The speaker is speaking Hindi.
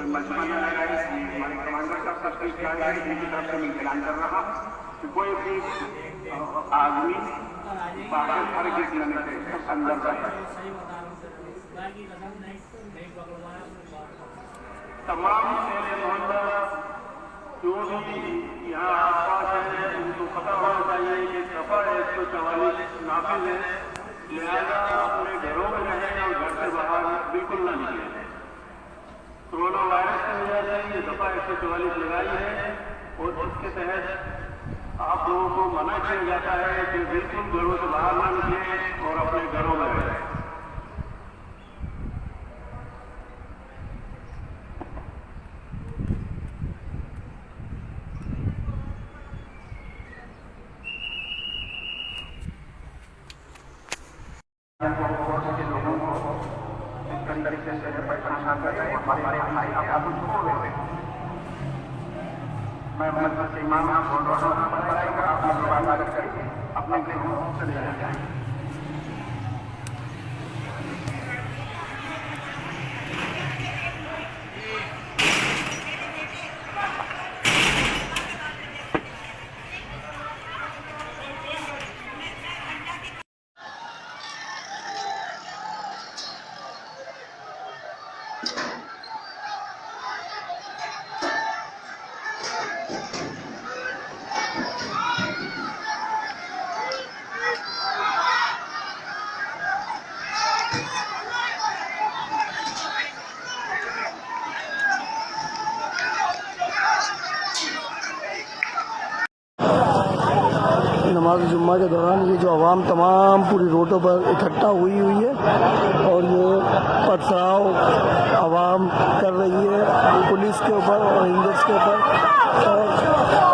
कोई मजमा न लगाए, इसलिए हमारे कमांडर साहब तस्वीर की तरफ से मैं ऐलान कर रहा कि कोई भी आदमी बाहर हर किसी में से अंदर रहे। तमाम मोहल्ला जो भी यहाँ आसपास है उनको पता होना चाहिए कि सफा 144 नाफिज है, लिहाजा अपने घरों में रहें और घर से बाहर बिल्कुल न निकलें। कोरोना वायरस की वजह से ये दफा 144 लगाई है और इसके तहत आप लोगों को मना किया जाता है कि बिल्कुल घरों से बाहर न निकलें और अपने घरों में रहें। के लोगों को इस तरीके से परेशान कर रहे हैं, हमारे भाई आप मैं मस्जिद से इमाम बोल रहा हूँ, आप लोग इबादत करके अपने घरों चले जाएं। नमाज जुम्मा के दौरान ये जो आवाम तमाम पूरी रोडों पर इकट्ठा हुई है और ये पथराव आवाम कर रही है पुलिस के ऊपर और रेंजर्स के ऊपर। और